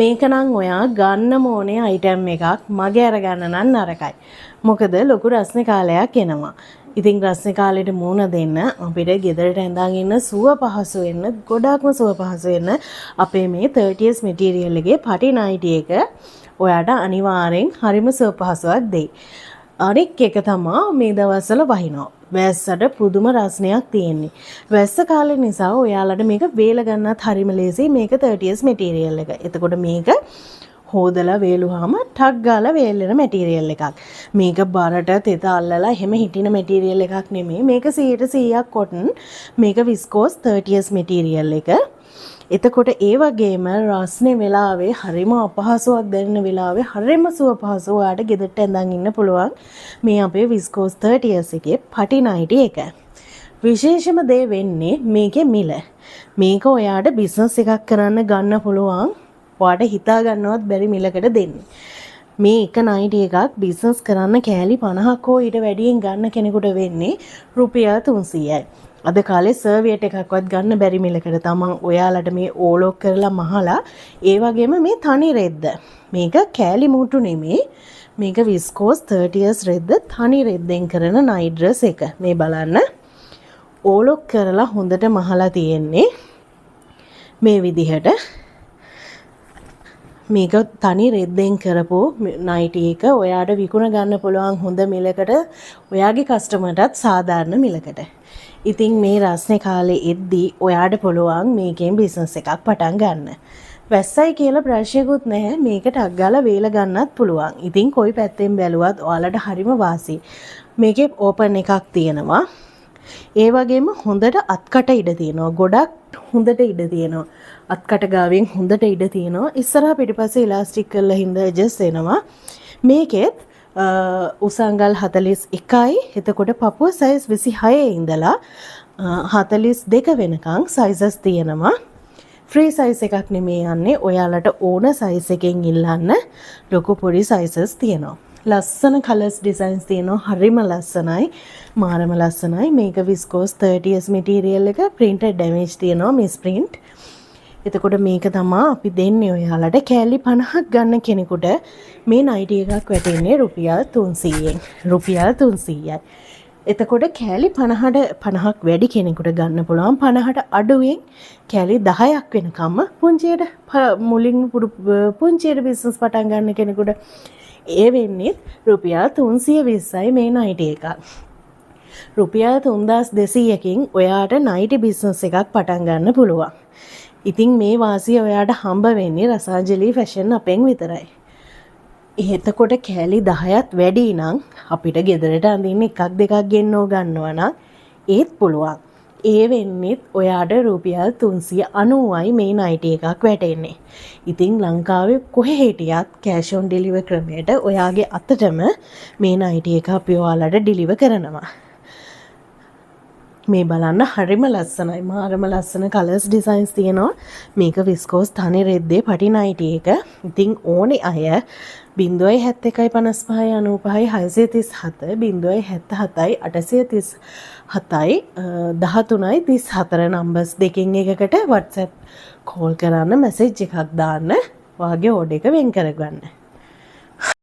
මේක නම් ඔයා ගන්නම ඕනේ අයිටම් එකක් මගේ අරගන්න නම් නරකයි. මොකද ලොකු රස්නේ කාලයක් එනවා. ඉතින් රස්නේ කාලෙට මූණ දෙන්න අපිට ගෙදරට ඇඳන් ඉන්න සුව පහසු වෙන්න ගොඩාක්ම සුව පහසු වෙන්න අපේ මේ 30s මැටීරියල් එකේ පටි නයිටි එක ඔයාට අනිවාර්යෙන් හරිම සුව පහසුවක් දෙයි. අනික් එක තමයි මේ දවස්වල වහිනවා. වැස්සට පුදුම රස්නයක් තියෙන්නේ. වැස්ස කාලේ නිසා ඔයාලට මේක වේල ගන්නත් හරිම ලේසියි මේක 30s මැටීරියල් එක. එතකොට මේක හොදලා වේලුවාම ටක් ගාලා වේලෙන මැටීරියල් එකක්. මේක බරට තෙත අල්ලලා එහෙම හිටින මැටීරියල් එකක් නෙමෙයි. මේක 100% කොටන්. මේක විස්කෝස් 30s මැටීරියල් එක. එතකොට ඒ වගේම රස්නේ වෙලාවේ හරිම අපහසුයක් දැනෙන වෙලාවේ හරිම සුව පහසු ඔයාට ගෙදරට ඇඳන් ඉන්න පුළුවන් මේ අපේ විස්කෝස් 30s එකේ පටි නයිටි එක. විශේෂම දේ වෙන්නේ මේකේ මිල. මේක ඔයාට බිස්නස් එකක් කරන්න ගන්න පුළුවන්. ඔයාට හිතා ගන්නවත් බැරි මිලකට දෙන්නේ. මේ එක නයිටි එකක් බිස්නස් කරන්න කෑලි 50ක් හෝ ඊට වැඩියෙන් ගන්න කෙනෙකුට වෙන්නේ රුපියල් 300යි. අද කාලේ සර්වියට් එකක්වත් ගන්න බැරි මිලකට තමන් ඔයාලට මේ ඕලොක් කරලා මහලා ඒ වගේම මේ තනි රෙද්ද මේක කෑලි මූටු නෙමේ මේක විස්කෝස් 30s රෙද්ද තනි රෙද්දෙන් කරන නයිට් ඩ්‍රස් එක මේ බලන්න ඕලොක් කරලා හොඳට මහලා තියෙන්නේ මේ විදිහට මේක තනි රෙද්දෙන් කරපු නයිටි එක ඔයාට විකුණ ගන්න පුළුවන් හොඳ මිලකට ඔයාගේ කස්ටමර්ටත් සාධාරණ මිලකට ඉතින් මේ රස්නේ කාලේ එද්දී ඔයාට පුළුවන් මේකෙන් බිස්නස් එකක් පටන් ගන්න. වැස්සයි කියලා ප්‍රශ්නයක්වත් නැහැ. මේකට අග්ගාලා වේල ගන්නත් පුළුවන්. ඉතින් කොයි පැත්තෙන් බැලුවත් ඔයාලට හරිම වාසි. මේකේ ඕපන් එකක් තියෙනවා. ඒ වගේම හොඳට අත්කට ඉඩ තියෙනවා. ගොඩක් හොඳට ඉඩ තියෙනවා. අත්කට ගාවෙන් හොඳට ඉඩ තියෙනවා. ඉස්සරහා පිටිපස්සේ ඉලාස්ටික් කරලා හින්දා ඇඩ්ජස්ට් වෙනවා. මේකෙත් උසංගල් 41යි එතකොට පපුව සයිස් 26 ඉඳලා 42 වෙනකන් සයිසස් තියෙනවා. ෆ්‍රී සයිස් එකක් නෙමේ යන්නේ ඔයාලට ඕන සයිස් එකෙන් ඉල්ලන්න ලොකු පොඩි සයිසස් තියෙනවා. ලස්සන කලර්ස් ඩිසයින්ස් තියෙනවා හරිම ලස්සනයි මාරම ලස්සනයි මේක විස්කෝස් 30s මැටීරියල් එක printed damage තියෙනවා මිස් print එතකොට මේක තමයි අපි දෙන්නේ ඔයාලට කෑලි 50ක් ගන්න කෙනෙකුට මේ නයිටි එකක් වැටෙන්නේ රුපියල් 300ෙන් රුපියල් 300යි. එතකොට කෑලි 50ක් වැඩි කෙනෙකුට ගන්න පුළුවන් 50ට අඩුවෙන් කෑලි 10ක් වෙනකම්ම පුංචියට මුලින්ම පුංචියට බිස්නස් පටන් ගන්න කෙනෙකුට ඒ වෙන්නේ රුපියල් 320යි මේ නයිටි එක. රුපියල් 3200කින් ඔයාට නයිටි බිස්නස් එකක් පටන් ගන්න පුළුවන්. ඉතින් මේ වාසිය ඔයාට හම්බ වෙන්නේ රසාජලී ෆැෂන් අපෙන් විතරයි. එතකොට කෑලි 10ත් වැඩි නම් අපිට ගෙදරට අඳින්න එකක් දෙකක් ගෙන්නව ගන්නවා නම් ඒත් පුළුවන්. ඒ වෙන්නේ ඔයාට රුපියල් 390යි මේ නයිටි එකක් වැටෙන්නේ. ඉතින් ලංකාවේ කොහේ හිටියත් කෑෂ් ඔන් ඩෙලිවර් ක්‍රමයට ඔයාගේ අතටම මේ නයිටි එක අපි ඔයාලට ඩෙලිවර් කරනවා. මේ බලන්න හරිම ලස්සනයි මාරම ලස්සන කලර්ස් ඩිසයින්ස් තියෙනවා මේක විස්කෝස් තනි රෙද්දේ පටි නයිටි එක ඉතින් ඕනේ අය 07155 95 637 077 837යි 13යි 34 නම්බර්ස් දෙකෙන් එකකට WhatsApp කෝල් කරන්න මැසේජ් එකක් දාන්න වාගේ ඕඩර් එක වෙන් කරගන්න